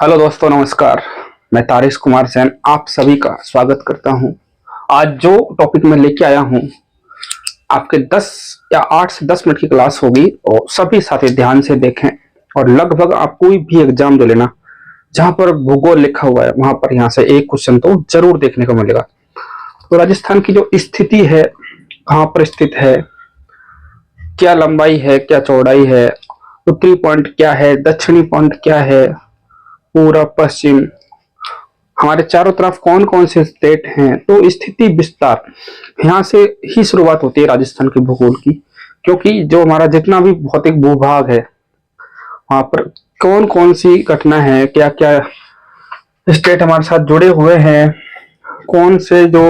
Hello दोस्तों, नमस्कार। मैं तारिश कुमार सैन आप सभी का स्वागत करता हूं। आज जो टॉपिक मैं लेके आया हूं, आपके 10 या 8 से 10 मिनट की क्लास होगी और सभी साथी ध्यान से देखें। और लगभग आप कोई भी एग्जाम दे लेना जहां पर भूगोल लिखा हुआ है, वहां पर यहां से एक क्वेश्चन तो जरूर देखने को मिलेगा। तो राजस्थान की जो स्थिति है, कहां पर स्थित है, क्या लंबाई है, क्या चौड़ाई है, उत्तरी पॉइंट क्या है, दक्षिणी पॉइंट क्या है, पूरब पश्चिम, हमारे चारों तरफ कौन कौन से स्टेट हैं, तो स्थिति विस्तार यहाँ से ही शुरुआत होती है राजस्थान के भूगोल की। क्योंकि जो हमारा जितना भी भौतिक भूभाग है, वहां पर कौन कौन सी घटना है, क्या क्या स्टेट हमारे साथ जुड़े हुए हैं, कौन से जो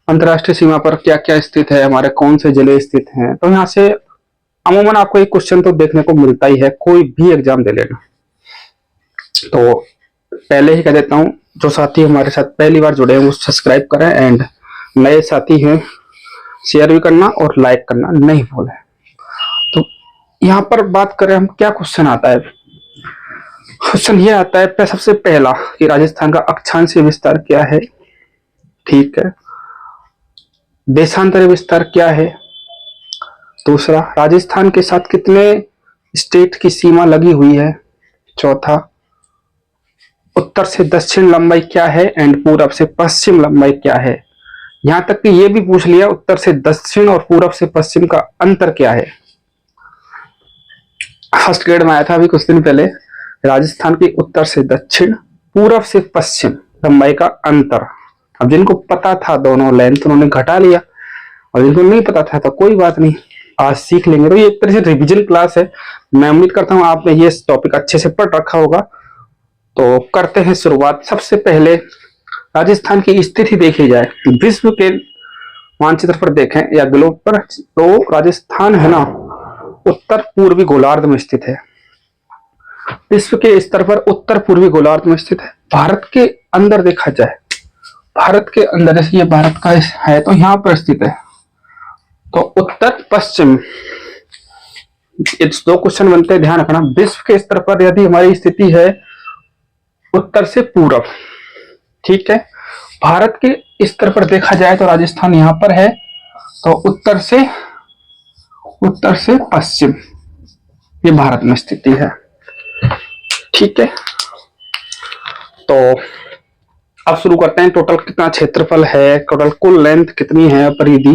अंतर्राष्ट्रीय सीमा पर क्या क्या स्थित है, हमारे कौन से जिले स्थित हैं, तो यहाँ से अमूमन आपको एक क्वेश्चन तो देखने को मिलता ही है, कोई भी एग्जाम दे लेना। तो पहले ही कह देता हूँ, जो साथी हमारे साथ पहली बार जुड़े हैं वो सब्सक्राइब करें, एंड नए साथी हैं शेयर भी करना और लाइक करना नहीं भूलें। तो यहाँ पर बात करें हम, क्या क्वेश्चन आता है। क्वेश्चन ये आता है सबसे पहला कि राजस्थान का अक्षांशीय विस्तार क्या है। ठीक है। देशांतरी विस्तार क्या है। दूसरा, राजस्थान के साथ कितने स्टेट की सीमा लगी हुई है। चौथा, उत्तर से दक्षिण लंबाई क्या है एंड पूरब से पश्चिम लंबाई क्या है। यहां तक कि यह भी पूछ लिया उत्तर से दक्षिण और पूरब से पश्चिम का अंतर क्या है। फर्स्ट ग्रेड में आया था अभी कुछ दिन पहले, राजस्थान की उत्तर से दक्षिण, पूरब से पश्चिम लंबाई का अंतर। अब जिनको पता था दोनों लेंथ, उन्होंने घटा लिया, और जिनको नहीं पता था तो कोई बात नहीं, आज सीख लेंगे। तो ये एक तरह से रिविजन क्लास है। मैं उम्मीद करता हूं आपने ये टॉपिक अच्छे से पढ़ रखा होगा। तो करते हैं शुरुआत। सबसे पहले राजस्थान की स्थिति देखी जाए, विश्व के मानचित्र पर देखें या ग्लोब पर, तो राजस्थान है ना, उत्तर पूर्वी गोलार्ध में स्थित है। विश्व के स्तर पर उत्तर पूर्वी गोलार्ध में स्थित है। भारत के अंदर देखा जाए, भारत के अंदर, जैसे ये भारत का है तो यहां पर स्थित है। तो उत्तर पश्चिम, दो क्वेश्चन बनते हैं, ध्यान रखना। विश्व के स्तर पर यदि हमारी स्थिति है उत्तर से पूरब, ठीक है। भारत के स्तर पर देखा जाए तो राजस्थान यहां पर है, तो उत्तर से पश्चिम ये भारत में स्थिति है, ठीक है। तो अब शुरू करते हैं। टोटल कितना क्षेत्रफल है, टोटल कुल लेंथ कितनी है, परिधि।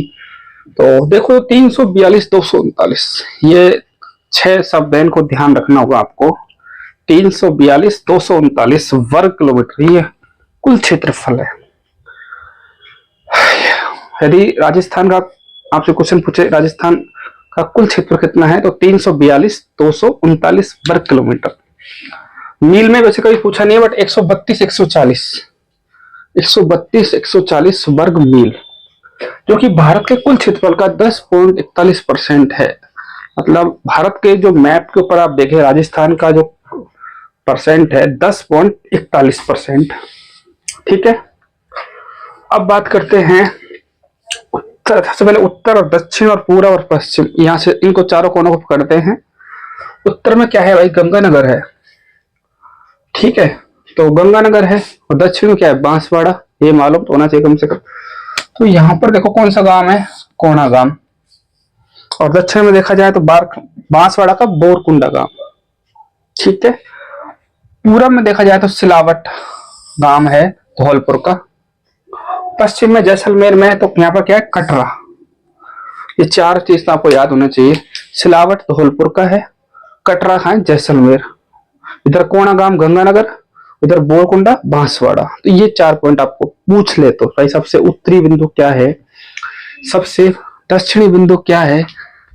तो देखो 342 239, ये 6 शब्द है, इनको ध्यान रखना होगा आपको। 342 239 वर्ग किलोमीटर ये कुल क्षेत्रफल है। यदि राजस्थान का आपसे क्वेश्चन पूछे राजस्थान का कुल क्षेत्र कितना है, तो 342 239 वर्ग किलोमीटर। मील में वैसे कभी पूछा नहीं है, बट 132 140 वर्ग मील, जो कि भारत के कुल क्षेत्रफल का 10.41% है। मतलब भारत के जो मैप के ऊपर आप देखें, राजस्थान का जो परसेंट है 10.41%, ठीक है। अब बात करते हैं उत्तर। सबसे पहले उत्तर और दक्षिण और पूर्व और पश्चिम, यहां से इनको चारों कोनों को पकड़ते हैं। उत्तर में क्या है भाई, गंगानगर है, ठीक है। तो गंगानगर है, और दक्षिण में क्या है, बांसवाड़ा, ये मालूम होना चाहिए कम से कम। तो यहां पर देखो कौन सा गांव है, कोना गांव। और दक्षिण में देखा जाए तो बांसवाड़ा का बोरकुंडा गांव, ठीक है। पूरब में देखा जाए तो सिलावट गांव है धौलपुर का। पश्चिम में जैसलमेर में, तो यहाँ पर क्या है, कटरा। ये 4 चीज तो आपको याद होना चाहिए। सिलावट धौलपुर का है, कटरा है जैसलमेर, इधर कोना गांव गंगानगर, इधर बोरकुंडा बांसवाड़ा। तो ये 4 पॉइंट आपको पूछ ले तो भाई, सबसे उत्तरी बिंदु क्या है, सबसे दक्षिणी बिंदु क्या है,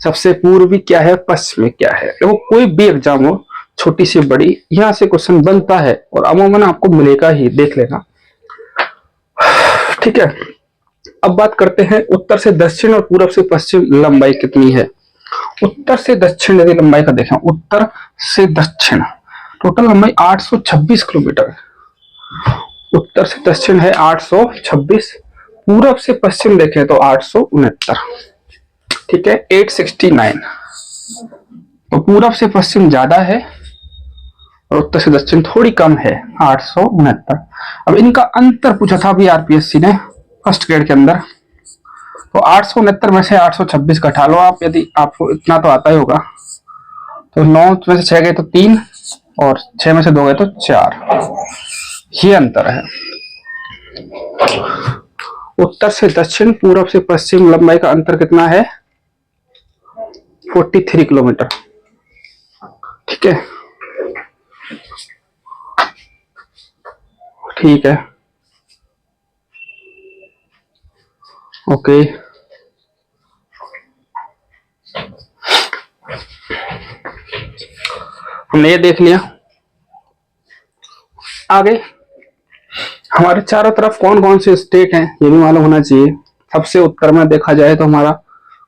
सबसे पूर्वी क्या है, पश्चिमी क्या है। देखो कोई भी एग्जाम हो, छोटी सी बड़ी, यहां से क्वेश्चन बनता है और अमूमन आपको मिलेगा ही, देख लेना, ठीक है। अब बात करते हैं उत्तर से दक्षिण और पूरब से पश्चिम लंबाई कितनी है। उत्तर से दक्षिण यदि लंबाई का देखें, उत्तर से दक्षिण टोटल लंबाई 826 किलोमीटर। उत्तर से दक्षिण है 826, पूरब से पश्चिम देखें तो 869, ठीक है, 869। तो पूरब से पश्चिम ज्यादा है, और उत्तर से दक्षिण थोड़ी कम है 869। अब इनका अंतर पूछा था अभी आरपीएससी ने फर्स्ट ग्रेड के अंदर, तो 869 में से 826 घटा लो आप, यदि आपको इतना तो आता ही होगा। तो 9 में से 6 गए तो 3 और 6 में से 2 गए तो 4, ये अंतर है। उत्तर से दक्षिण, पूरब से पश्चिम लंबाई का अंतर कितना है? 43 किलोमीटर। ठीक है, ठीक है, ओके। हमने ये देख लिया। आगे हमारे चारों तरफ कौन कौन से स्टेट हैं ये भी मालूम होना चाहिए। सबसे उत्तर में देखा जाए तो हमारा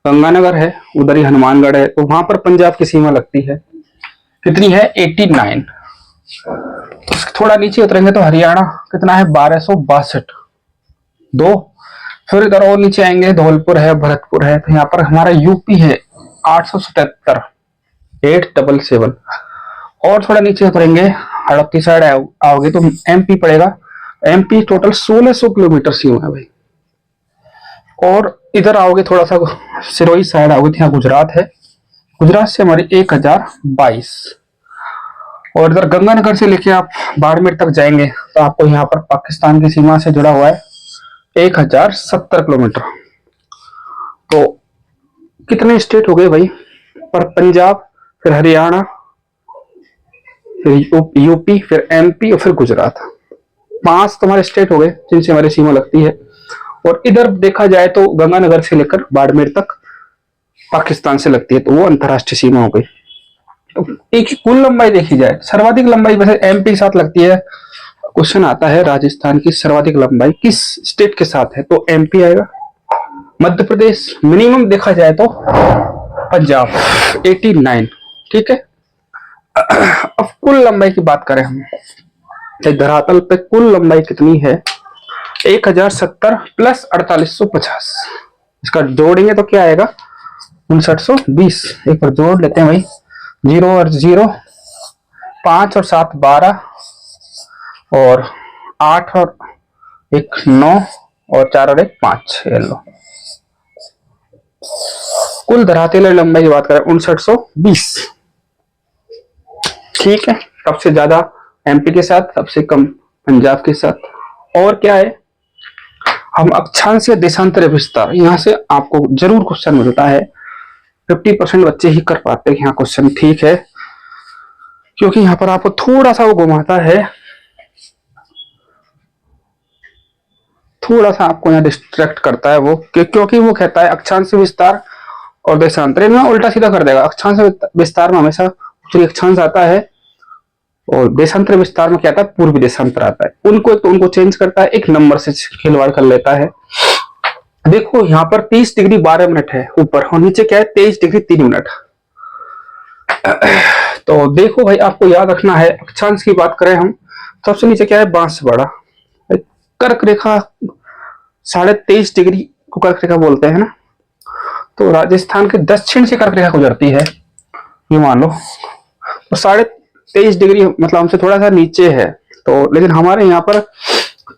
गंगानगर है, उधर ही हनुमानगढ़ है, तो वहां पर पंजाब की सीमा लगती है। कितनी है? 89। थोड़ा नीचे उतरेंगे तो हरियाणा कितना है? 1262। 2 फिर इधर और नीचे आएंगे, धौलपुर है, भरतपुर है, तो यहाँ पर हमारा यूपी है 877, 877। और थोड़ा नीचे उतरेंगे, हड़प्पी साइड आओगे तो एमपी पड़ेगा। एमपी टोटल 1600 किलोमीटर सीमा है भाई। और इधर आओगे थोड़ा सा सिरोही साइड आओगे तो यहाँ गुजरात है, गुजरात से हमारी 1022। और इधर गंगानगर से लेके आप बाड़मेर तक जाएंगे तो आपको यहाँ पर पाकिस्तान की सीमा से जुड़ा हुआ है 1070 किलोमीटर। तो कितने स्टेट हो गए भाई? पर पंजाब, फिर हरियाणा, फिर यूपी, फिर एमपी और फिर गुजरात। 5 तुम्हारे स्टेट हो गए जिनसे हमारी सीमा लगती है। और इधर देखा जाए तो गंगानगर से लेकर बाड़मेर तक पाकिस्तान से लगती है, तो वो अंतरराष्ट्रीय सीमा हो गई। तो एक ही कुल लंबाई देखी जाए, सर्वाधिक लंबाई वैसे एमपी के साथ लगती है। क्वेश्चन आता है राजस्थान की सर्वाधिक लंबाई किस स्टेट के साथ है, तो एमपी आएगा। मध्य प्रदेश मिनिमम देखा जाए तो पंजाब 89। ठीक है, अब कुल लंबाई की बात करें हम, धरातल पे कुल लंबाई कितनी है? 1070 प्लस 4850। इसका जोड़ेंगे तो क्या आएगा? 5920। एक बार जोड़ लेते हैं भाई, 0 और 0, 5 और 7 12, और 8 और 1 9, और 4 और 1 5। लो कुल धरातल लंबाई की बात करें 5920। ठीक है, सबसे ज्यादा एमपी के साथ, सबसे कम पंजाब के साथ। और क्या है, हम अक्षांश देशांतर विस्तार, यहां से आपको जरूर क्वेश्चन मिलता है। 50% बच्चे ही कर पाते हैं यहाँ क्वेश्चन। ठीक है, क्योंकि यहाँ पर आपको थोड़ा सा वो घुमाता है, थोड़ा सा आपको यहाँ डिस्ट्रैक्ट करता है वो, क्योंकि वो कहता है अक्षांश विस्तार और देशांतर में उल्टा सीधा कर देगा। अक्षांश विस्तार में हमेशा उत्तरी अक्षांश आता है और देशांतर विस्तार में क्या आता है? पूर्वी देशांतर आता है। उनको चेंज करता है, एक नंबर से खिलवाड़ कर लेता है। देखो यहाँ पर 30 डिग्री 12 मिनट है ऊपर, और नीचे क्या है? 23 डिग्री 3 मिनट। तो देखो भाई, आपको याद रखना है, अक्षांश की बात करें हम, सबसे नीचे क्या है? बांसवाड़ा। कर्क रेखा 23.5 डिग्री को कर्क रेखा बोलते हैं ना, तो राजस्थान के दक्षिण से कर्क रेखा गुजरती है, ये मान लो। तो 23.5 डिग्री मतलब हमसे थोड़ा सा नीचे है, तो लेकिन हमारे यहाँ पर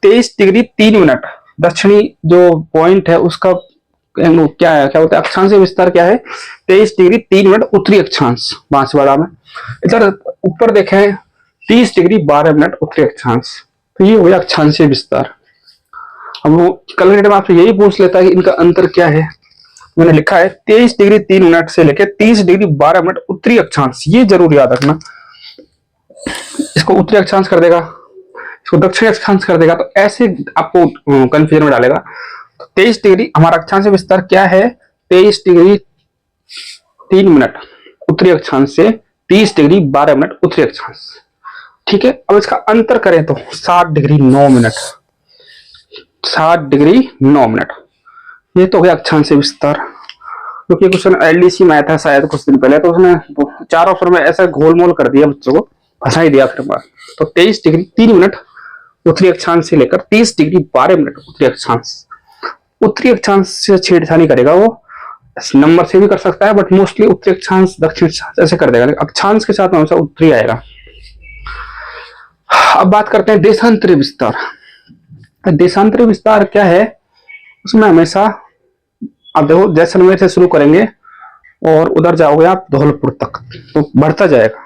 23 डिग्री 3 मिनट दक्षिणी जो पॉइंट है उसका क्या है, क्या बोलते हैं? अक्षांश विस्तार क्या है? 23 डिग्री 3 मिनट उत्तरी अक्षांश बांसवाड़ा में। इधर ऊपर देखें 30 डिग्री 12 मिनट उत्तरी अक्षांश, तो ये हो गया अक्षांशीय विस्तार। अब वो कैलकुलेटर में आपसे यही पूछ लेता है कि इनका अंतर क्या है। मैंने लिखा है 23 डिग्री 3 मिनट से लेकर 30 डिग्री 12 मिनट उत्तरी अक्षांश, ये जरूर याद रखना। इसको उत्तरी अक्षांश कर देगा, इसको दक्षिणी अक्षांश कर देगा, तो ऐसे आपको कंफ्यूजन में डालेगा। तो 23 डिग्री हमारा अक्षांश विस्तार क्या है? 23 डिग्री 3 मिनट उत्तरी अक्षांश से 30 डिग्री 12 मिनट उत्तरी अक्षांश। ठीक है, अब इसका अंतर करें तो 60 डिग्री 9 मिनट, 60 डिग्री 9 मिनट। ये तो गया अक्षांश विस्तार। क्योंकि क्वेश्चन एलडीसी में आया था शायद कुछ दिन पहले, तो उसने 4 ऑप्शन में ऐसा गोलमोल कर दिया, बच्चों को फंसा ही दिया आखिर बार। तो 23 डिग्री 3 मिनट उत्तरी अक्षांश से लेकर 30 डिग्री 12 मिनट उत्तरी अक्षांश। उत्तरी अक्षांश से छेड़छाड़ी करेगा वो, नंबर से भी कर सकता है, बट मोस्टली उत्तरी अक्षांश दक्षिण अक्षांश ऐसे कर देगा। अक्षांश के साथ हमेशा उत्तरी आएगा। अब बात करते हैं देशांतरी विस्तार। देशांतरी विस्तार क्या है, उसमें हमेशा आप देखो जैसलमेर से शुरू करेंगे और उधर जाओगे आप धौलपुर तक, तो बढ़ता जाएगा।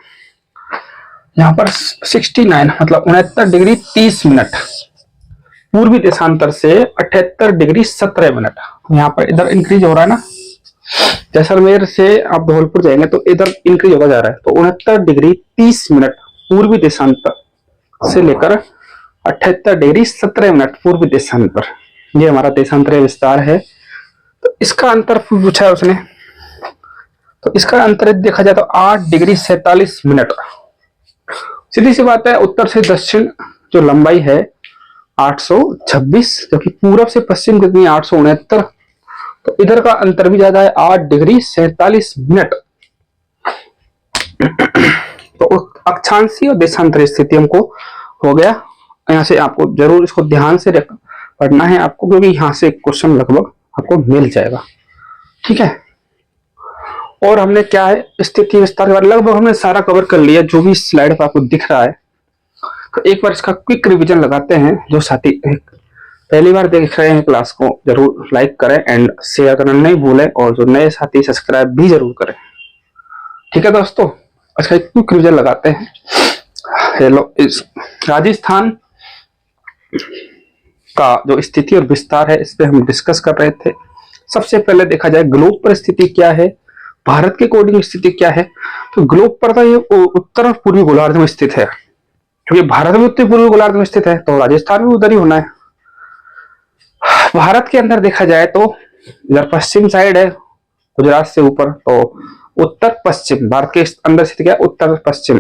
यहाँ पर 69 मतलब 69 डिग्री 30 मिनट, पूर्वी देशांतर से 78 डिग्री 17 मिनट। यहाँ पर इधर इंक्रीज हो रहा है ना, जैसलमेर से आप धौलपुर जाएंगे तो इधर इंक्रीज होता जा रहा है। तो 69 डिग्री 30 मिनट पूर्वी देशांतर से लेकर 78 डिग्री 17 मिनट पूर्वी देशांतर, ये हमारा देशांतरीय विस्तार है। तो इसका अंतर पूछा है उसने, तो इसका अंतर देखा जाए तो 8 डिग्री 47 मिनट। सीधी सी बात है, उत्तर से दक्षिण जो लंबाई है 826, क्योंकि पूरब से पश्चिम कितनी 869, तो इधर का अंतर भी ज्यादा है 8 डिग्री 47 मिनट। तो अक्षांशीय और देशांतरीय स्थिति हमको हो गया। यहाँ से आपको जरूर इसको ध्यान से पढ़ना है आपको, क्योंकि यहाँ से क्वेश्चन लगभग आपको मिल जाएगा। ठीक है, और हमने क्या है स्थिति विस्तार के बारे में लगभग हमने सारा कवर कर लिया, जो भी स्लाइड पर आपको दिख रहा है। तो एक बार इसका क्विक रिवीजन लगाते हैं। जो साथी पहली बार देख रहे हैं क्लास को जरूर लाइक करें एंड शेयर करना नहीं भूलें, और जो नए साथी सब्सक्राइब भी जरूर करें। ठीक है दोस्तों, अच्छा क्विक रिवीजन लगाते हैं। हेलो, इस राजस्थान का जो स्थिति और विस्तार है इस पे हम डिस्कस कर रहे थे। सबसे पहले देखा जाए ग्लोब पर स्थिति क्या है, भारत के अकॉर्डिंग स्थिति क्या है। तो ग्लोब पर तो ये उत्तर और पूर्वी गोलार्ध में स्थित है, क्योंकि भारत भी उत्तर पूर्वी गोलार्ध में स्थित है, तो राजस्थान भी उधर ही होना है। भारत के अंदर देखा जाए तो इधर पश्चिम साइड है गुजरात से ऊपर, तो उत्तर पश्चिम भारत के अंदर स्थित क्या उत्तर पश्चिम।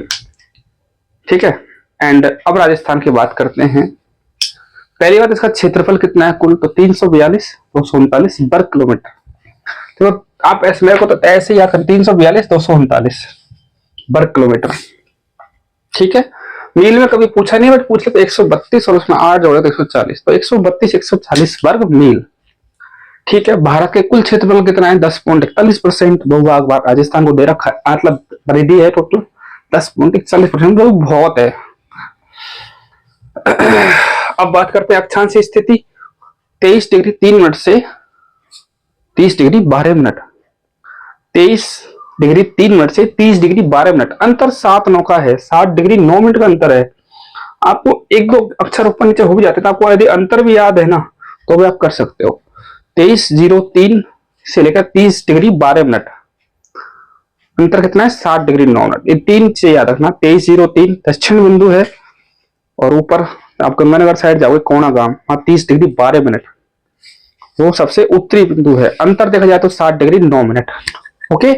ठीक है, एंड अब राजस्थान की बात करते हैं। पहली बात, इसका क्षेत्रफल कितना है कुल, तो 342 239 वर्ग किलोमीटर। तो आप इसमें को तो ऐसे ही याद करें, 342 239 वर्ग किलोमीटर। ठीक है, मील में कभी पूछा नहीं, बट पूछ ले तो 132 और उसमें 8 जोड़े तो 140, तो 132 140 वर्ग मील। ठीक है, भारत के कुल क्षेत्रफल कितना है 10.41%। भूभाग राजस्थान को दे रखा है, मतलब परिधि है टोटल 10.41%, जो बहुत है। अब बात करते हैं अक्षांशीय स्थिति। 23 डिग्री 3 मिनट से 30 डिग्री 12 मिनट, 23 डिग्री 3 मिनट से 30 डिग्री 12 मिनट, अंतर 7 9 का है, 7 डिग्री 9 मिनट का अंतर है। आपको एक दो अक्षर ऊपर नीचे हो भी जाते, तो आपको यदि अंतर भी याद है ना तो भी आप कर सकते हो। 23:03 से लेकर 30 डिग्री 12 मिनट, अंतर कितना है 7 डिग्री 9 मिनट। ये 3 से याद रखना। 23:03 दक्षिण बिंदु है, और ऊपर आप गंगानगर साइड जाओगे कोणागाम, वहां 30 डिग्री 12 मिनट, वो सबसे उत्तरी बिंदु है। अंतर देखा जाए तो 7 डिग्री 9 मिनट। ओके,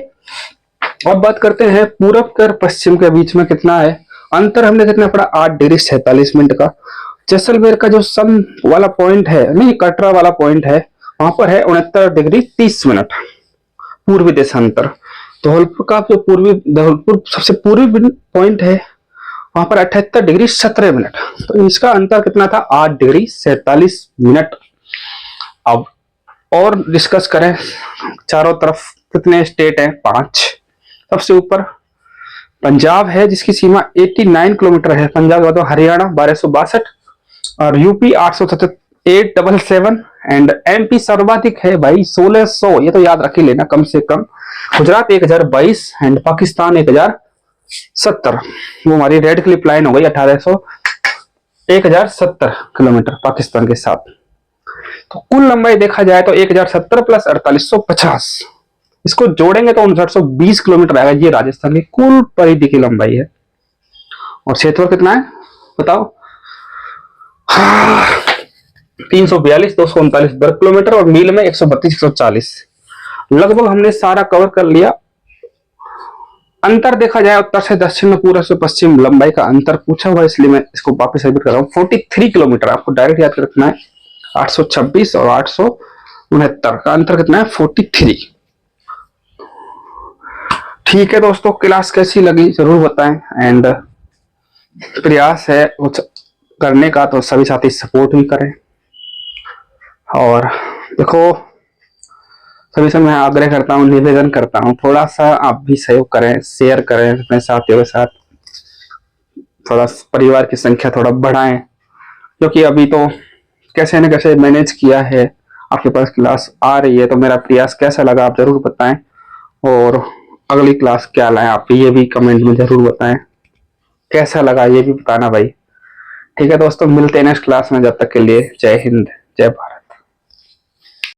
अब बात करते हैं पूरब और पश्चिम के बीच में कितना है अंतर। हमने कितना पड़ा 8 डिग्री 47 मिनट का। जैसलमेर का जो सम वाला पॉइंट है, नहीं कटरा वाला पॉइंट है, वहां पर है 69 डिग्री 30 मिनट पूर्वी देशांतर। धौलपुर का जो धौलपुर सबसे पूर्वी पॉइंट है, वहां पर 78 डिग्री 17 मिनट। तो इसका अंतर कितना था 8 डिग्री 47 मिनट। अब और डिस्कस करें, चारों तरफ कितने स्टेट हैं 5। सबसे ऊपर पंजाब है जिसकी सीमा 89 किलोमीटर है। पंजाब के बाद हरियाणा 1262 और यूपी 877 एंड एमपी सर्वाधिक है भाई 1600, ये तो याद रख ही लेना कम से कम। गुजरात 1022 एंड पाकिस्तान 1070, वो हमारी रेड क्लिप लाइन हो गई 1070 किलोमीटर पाकिस्तान के साथ। तो कुल लंबाई देखा जाए तो 1070 प्लस 4850, इसको जोड़ेंगे तो 5920 किलोमीटर आएगा। ये राजस्थान की कुल परिधि की लंबाई है। और क्षेत्रफल कितना है बताओ, 342 239 वर्ग किलोमीटर, और मील में 132 140। लगभग हमने सारा कवर कर लिया। अंतर देखा जाए उत्तर से दक्षिण में, पूर्व से पश्चिम लंबाई का अंतर पूछा हुआ, इसलिए मैं इसको वापस रिपीट कर रहा हूँ। 43 किलोमीटर आपको डायरेक्ट याद रखना है। 826 और 869 का अंतर कितना है 43। ठीक है दोस्तों, क्लास कैसी लगी जरूर बताएं, एंड प्रयास है कुछ करने का तो सभी साथी सपोर्ट भी करें। और देखो सभी से मैं आग्रह करता हूँ, निवेदन करता हूँ, थोड़ा सा आप भी सहयोग करें, शेयर करें अपने साथियों के साथ। थोड़ा परिवार की संख्या थोड़ा बढ़ाएं, क्योंकि अभी तो कैसे न कैसे मैनेज किया है। आपके पास क्लास आ रही है तो मेरा प्रयास कैसा लगा आप जरूर बताएं, और अगली क्लास क्या लाएं आप ये भी कमेंट में जरूर बताएं, कैसा लगा ये भी बताना भाई। ठीक है दोस्तों, मिलते हैं नेक्स्ट क्लास में, जब तक के लिए जय हिंद जय भारत।